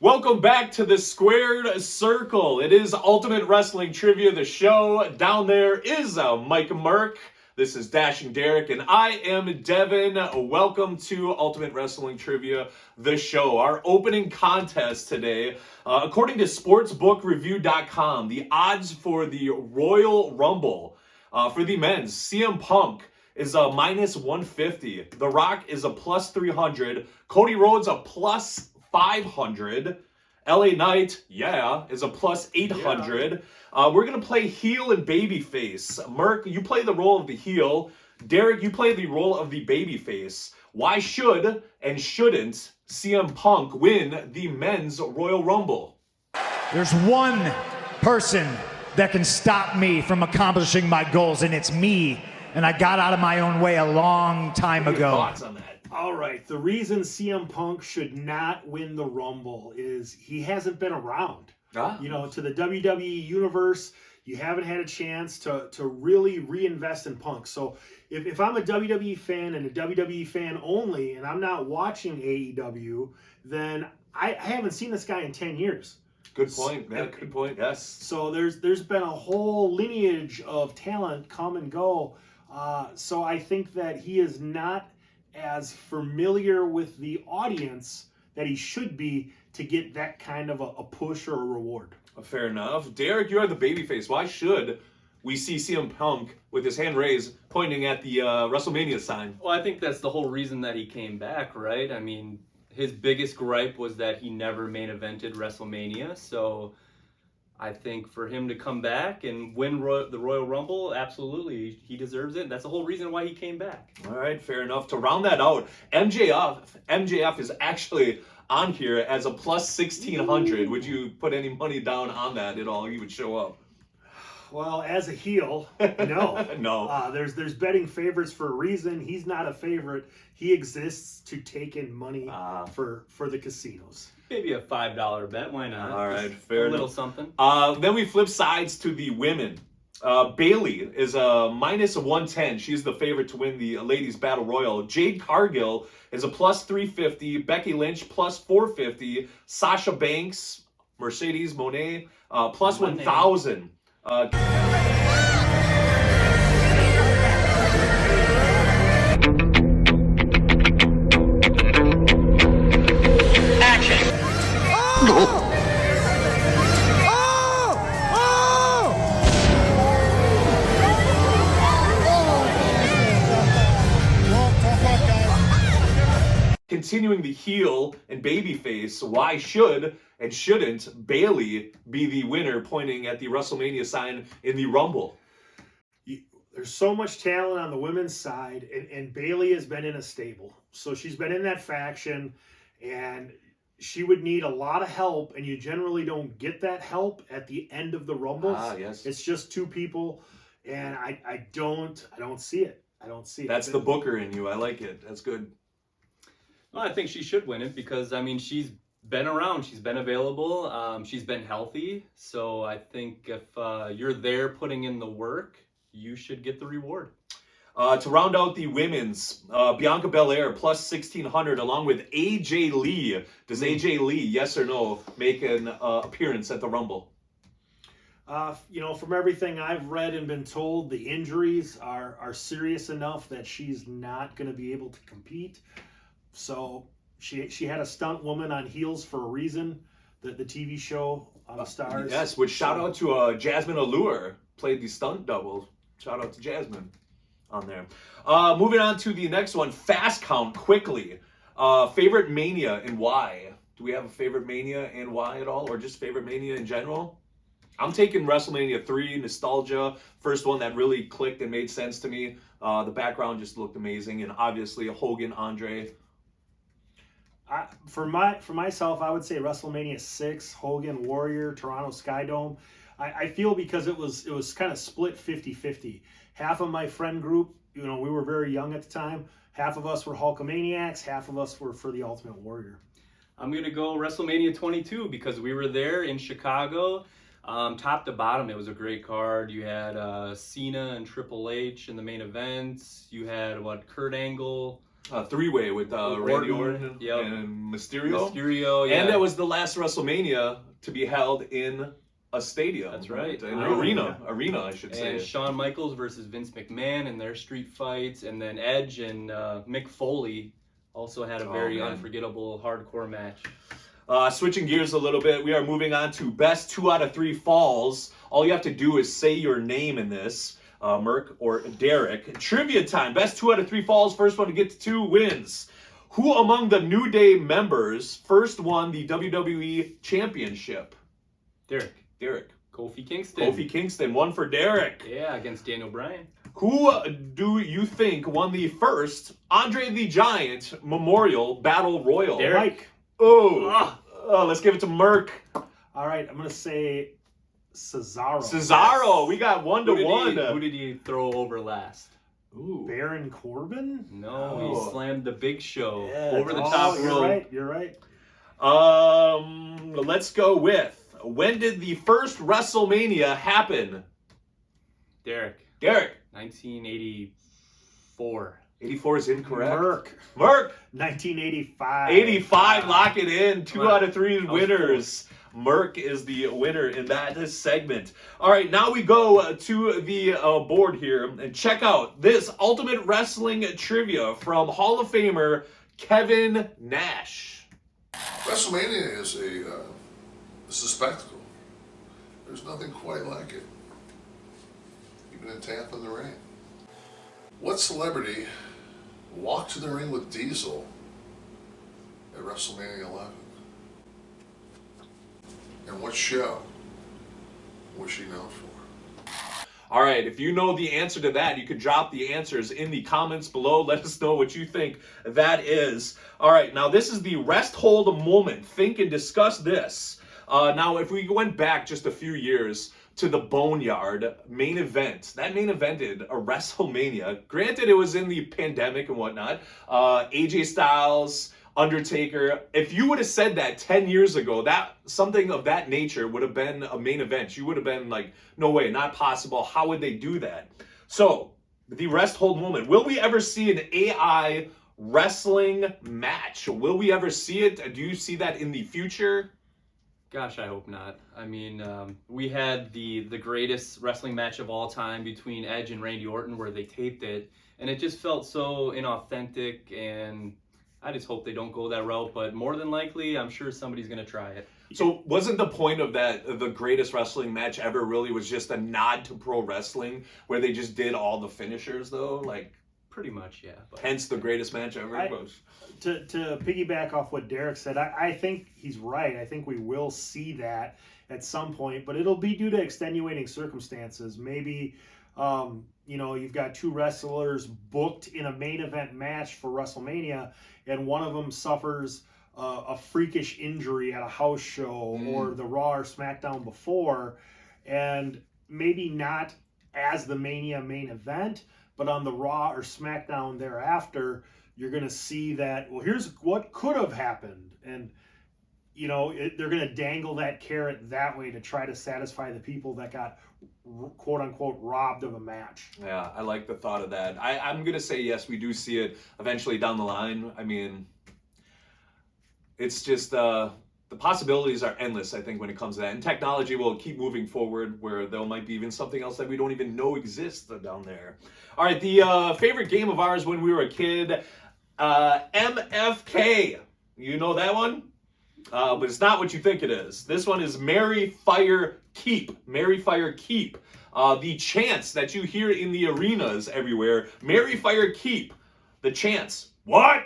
Welcome back to the Squared Circle. It is Ultimate Wrestling Trivia, the show. Down there is Mike Merc. This is Dashing Derek, and I am Devon. Welcome to Ultimate Wrestling Trivia, the show. Our opening contest today, according to SportsBookReview.com, the odds for the Royal Rumble for the men's, CM Punk is a minus 150. The Rock is a plus 300. Cody Rhodes a plus 500. LA Knight, is a plus 800. We're going to play heel and babyface. Merc, you play the role of the heel. Derek, you play the role of the babyface. Why should and shouldn't CM Punk win the men's Royal Rumble? There's one person that can stop me from accomplishing my goals, and it's me. And I got out of my own way a long time ago. Thoughts on that? All right, the reason CM Punk should not win the Rumble is he hasn't been around. You know, to the WWE universe, you haven't had a chance to really reinvest in Punk. So if I'm a WWE fan and a WWE fan only, and I'm not watching AEW, then I haven't seen this guy in 10 years. Good point, man. Good point, yes. So there's been a whole lineage of talent come and go. So I think that he is not as familiar with the audience that he should be to get that kind of a push or a reward. Fair enough. Derek, you are the babyface. Why should we see CM Punk with his hand raised pointing at the WrestleMania sign? Well, I think that's the whole reason that he came back, right? I mean, his biggest gripe was that he never main evented WrestleMania, so I think for him to come back and win the Royal Rumble, absolutely, he deserves it. That's the whole reason why he came back. All right, fair enough. To round that out, MJF is actually on here as a plus 1,600. Would you put any money down on that at all? He would show up. Well, as a heel, no. No. There's betting favorites for a reason. He's not a favorite. He exists to take in money for the casinos. Maybe a $5 bet. Why not? All right, fair enough. A little something. something. Then we flip sides to the women. Bayley is a minus 110. She's the favorite to win the Ladies Battle Royal. Jade Cargill is a plus 350. Becky Lynch plus 450. Sasha Banks, Mercedes Moné, plus 1,000. Continuing the heel and babyface, why should and shouldn't Bayley be the winner pointing at the WrestleMania sign in the Rumble? There's so much talent on the women's side, and Bayley has been in a stable. So she's been in that faction, and she would need a lot of help, and you generally don't get that help at the end of the Rumbles. Yes. It's just two people, and I don't see it. I don't see it. That's the booker in you. I like it. That's good. Well, I think she should win it because, I mean, she's been around. She's been available. She's been healthy. So I think if you're there putting in the work, you should get the reward. To round out the women's, Bianca Belair plus 1,600 along with AJ Lee. Does AJ Lee, yes or no, make an appearance at the Rumble? From everything I've read and been told, the injuries are serious enough that she's not going to be able to compete. So she had a stunt woman on Heels for a reason, the TV show on the Stars. Yes, which shout out to Jasmine Allure, played the stunt double. Shout out to Jasmine on there. Moving on to the next one, Fast Count, quickly. Favorite Mania and why? Do we have a favorite Mania and why at all, or just favorite Mania in general? I'm taking WrestleMania 3, nostalgia. First one that really clicked and made sense to me. The background just looked amazing, and obviously Hogan, Andre. For myself, I would say WrestleMania 6, Hogan, Warrior, Toronto Skydome. I feel because it was kind of split 50-50. Half of my friend group, we were very young at the time. Half of us were Hulkamaniacs, half of us were for the Ultimate Warrior. I'm going to go WrestleMania 22 because we were there in Chicago. Top to bottom, it was a great card. You had Cena and Triple H in the main events. You had, Kurt Angle, three-way with Randy Orton Yep. and Mysterio. Mysterio, yeah. And that was the last WrestleMania to be held in a stadium. That's right. An arena, I should say. And Shawn Michaels versus Vince McMahon and their street fights, and then Edge and Mick Foley also had a very unforgettable hardcore match. Switching gears a little bit, we are moving on to best 2 out of 3 falls. All you have to do is say your name in this, Merc or Derek. Trivia time. Best 2 out of 3 falls. First one to get to 2 wins. Who among the New Day members first won the WWE Championship? Derek. Kofi Kingston. 1 for Derek. Yeah, against Daniel Bryan. Who do you think won the first Andre the Giant Memorial Battle Royal? Derek. Let's give it to Merc. All right, I'm going to say Cesaro. Cesaro. We got 1-1. Who did he throw over last? Ooh. Baron Corbin? No, he slammed the Big Show over the top top rope. You're right. Let's go with, when did the first WrestleMania happen? Derek. 1984. 84 is incorrect. Merc. 1985. 85, lock it in. 2 out of 3 winners. Merc is the winner in that segment. All right, now we go to the board here and check out this Ultimate Wrestling trivia from Hall of Famer Kevin Nash. WrestleMania is a spectacle. There's nothing quite like it, even in Tampa in the rain. What celebrity walked to the ring with Diesel at WrestleMania 11? And what show was she known for? All right, if you know the answer to that, you could drop the answers in the comments below. Let us know what you think that is. All right, now this is the rest hold moment. Think and discuss this. Now, if we went back just a few years to the Boneyard main event, that main evented a WrestleMania. Granted, it was in the pandemic and whatnot. AJ Styles, Undertaker. If you would have said that 10 years ago, that something of that nature would have been a main event. You would have been like, no way, not possible. How would they do that? So, the rest hold moment. Will we ever see an AI wrestling match? Will we ever see it? Do you see that in the future? Gosh, I hope not. I mean, we had the greatest wrestling match of all time between Edge and Randy Orton where they taped it, and it just felt so inauthentic, and I just hope they don't go that route, but more than likely, I'm sure somebody's going to try it. So wasn't the point of that, the greatest wrestling match ever really was just a nod to pro wrestling where they just did all the finishers though? Like, pretty much, yeah. But, hence the greatest match ever. To piggyback off what Derek said, I think he's right. I think we will see that at some point, but it'll be due to extenuating circumstances. Maybe, you've got 2 wrestlers booked in a main event match for WrestleMania, and one of them suffers a freakish injury at a house show or the Raw or SmackDown before, and maybe not as the Mania main event, but on the Raw or SmackDown thereafter, you're going to see that, well, here's what could have happened. And, they're going to dangle that carrot that way to try to satisfy the people that got, quote unquote, robbed of a match. Yeah, I like the thought of that. I'm going to say yes, we do see it eventually down the line. I mean, it's just the possibilities are endless, I think, when it comes to that. And technology will keep moving forward where there might be even something else that we don't even know exists down there. All right, the favorite game of ours when we were a kid, MFK. You know that one? But it's not what you think it is. This one is Marry, Fire, Keep. Marry, Fire, Keep. The chants that you hear in the arenas everywhere. Marry, Fire, Keep. The chants. What?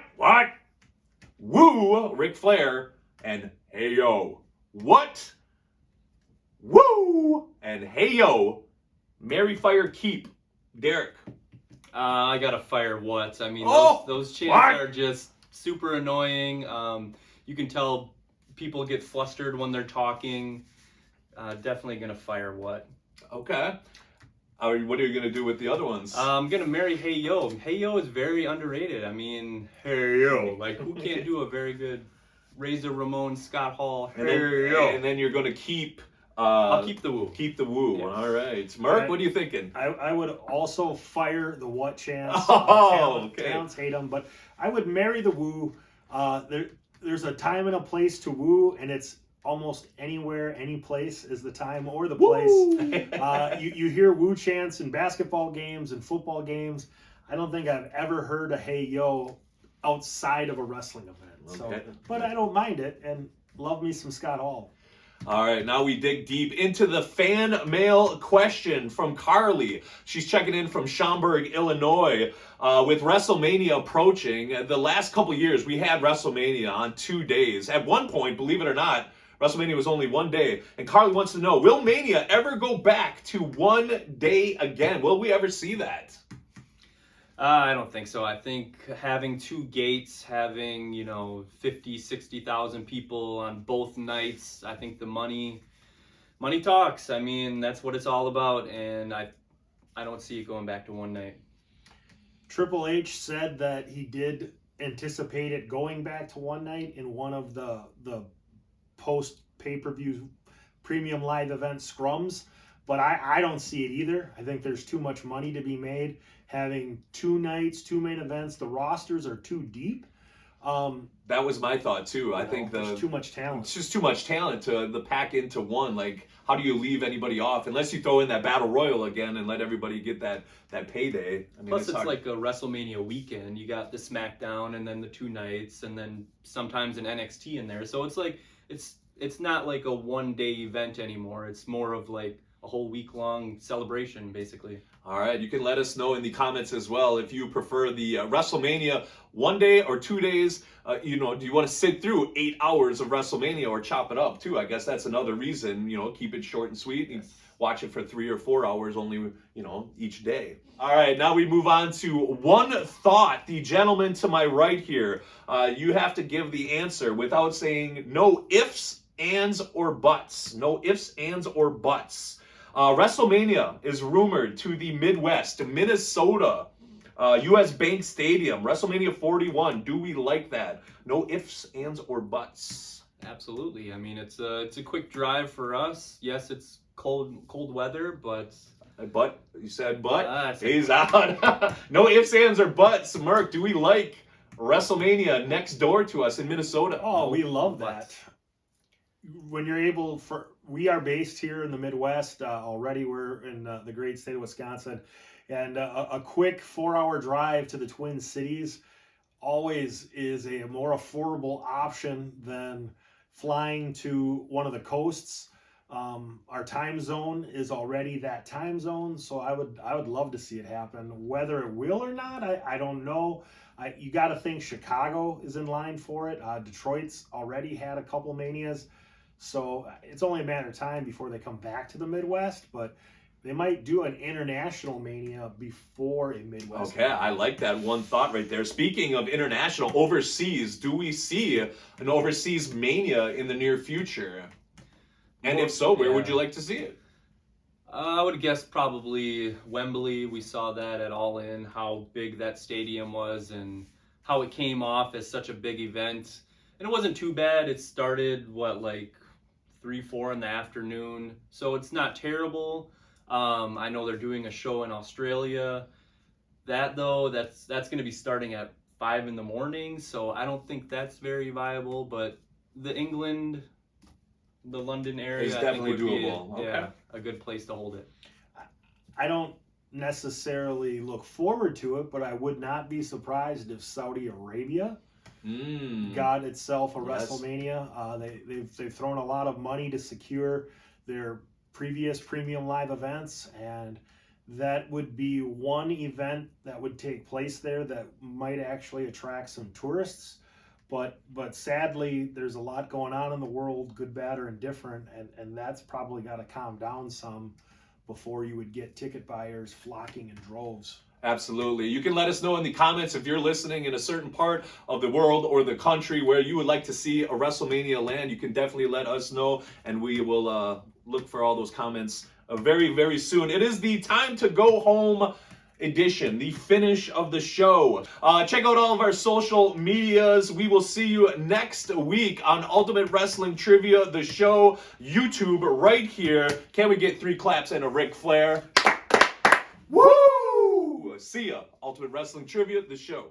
Woo, Ric Flair, and hey yo. What? Woo, and hey yo. Marry, Fire, Keep. Derek. I gotta fire what? I mean, those chants are just super annoying. You can tell people get flustered when they're talking. Definitely gonna fire what. Okay. What are you gonna do with the other ones? I'm gonna marry Hey Yo. Hey Yo is very underrated. I mean, Hey Yo. Like, who can't do a very good Razor Ramon, Scott Hall, Hey Yo? And then you're gonna keep I'll keep the woo. Keep the woo. Yeah. All right. Merc, what are you thinking? I would also fire the what chance. Okay. Talents hate them, but I would marry the woo. There's a time and a place to woo, and it's almost anywhere, any place is the time or the place. You hear woo chants in basketball games and football games. I don't think I've ever heard a hey yo outside of a wrestling event. Okay. So, but I don't mind it, and love me some Scott Hall. All right, now we dig deep into the fan mail question from Carly. She's checking in from Schaumburg, Illinois. With WrestleMania approaching, the last couple years we had WrestleMania on 2 days. At one point, believe it or not, WrestleMania was only 1 day. And Carly wants to know, will Mania ever go back to 1 day again? Will we ever see that? I don't think so. I think having 2 gates, having, 50, 60,000 people on both nights, I think the money talks. I mean, that's what it's all about, and I don't see it going back to 1 night. Triple H said that he did anticipate it going back to 1 night in one of the post pay-per-view premium live event scrums, but I don't see it either. I think there's too much money to be made having 2 nights, 2 main events. The rosters are too deep. That was my thought too. I think there's too much talent. It's just too much talent to pack into one. Like, how do you leave anybody off unless you throw in that battle royal again and let everybody get that payday? I mean, plus it's like a WrestleMania weekend. You got the SmackDown and then the 2 nights and then sometimes an NXT in there. So it's like it's not like a 1-day event anymore. It's more of like a whole week-long celebration, basically. All right, you can let us know in the comments as well if you prefer the WrestleMania 1 day or 2 days. Do you want to sit through 8 hours of WrestleMania or chop it up too? I guess that's another reason. Keep it short and sweet. And watch it for 3 or 4 hours only. Each day. All right, now we move on to one thought. The gentleman to my right here. You have to give the answer without saying no ifs, ands, or buts. No ifs, ands, or buts. WrestleMania is rumored to the Midwest, Minnesota, U.S. Bank Stadium, WrestleMania 41. Do we like that? No ifs, ands, or buts. Absolutely. I mean, it's a quick drive for us. Yes, it's cold weather, but... But? You said but? He's out. No ifs, ands, or buts. Merc, do we like WrestleMania next door to us in Minnesota? Oh, we love that. When you're able we are based here in the Midwest already. We're in the great state of Wisconsin, and a quick 4-hour drive to the Twin Cities always is a more affordable option than flying to one of the coasts. Our time zone is already that time zone, so I would love to see it happen. Whether it will or not, I don't know. You got to think Chicago is in line for it. Detroit's already had a couple manias. So it's only a matter of time before they come back to the Midwest, but they might do an international mania before a Midwest. Okay, I like that one thought right there. Speaking of international, overseas, do we see an overseas mania in the near future? And if so, where would you like to see it? I would guess probably Wembley. We saw that at All In, how big that stadium was and how it came off as such a big event. And it wasn't too bad. It started, 3, 4 in the afternoon. So it's not terrible. I know they're doing a show in Australia. That, though, that's going to be starting at 5 in the morning. So I don't think that's very viable. But the London area is definitely doable. Yeah, a good place to hold it. I don't necessarily look forward to it, but I would not be surprised if Saudi Arabia got itself a WrestleMania. They've thrown a lot of money to secure their previous premium live events, and that would be one event that would take place there that might actually attract some tourists. But sadly, there's a lot going on in the world, good, bad, or indifferent, and that's probably got to calm down some before you would get ticket buyers flocking in droves. Absolutely. You can let us know in the comments if you're listening in a certain part of the world or the country where you would like to see a WrestleMania land. You can definitely let us know, and we will look for all those comments very, very soon. It is the time to go home edition, the finish of the show. Check out all of our social medias. We will see you next week on Ultimate Wrestling Trivia, the show, YouTube right here. Can we get 3 claps and a Ric Flair? Woo! See ya. Ultimate Wrestling Trivia, the show.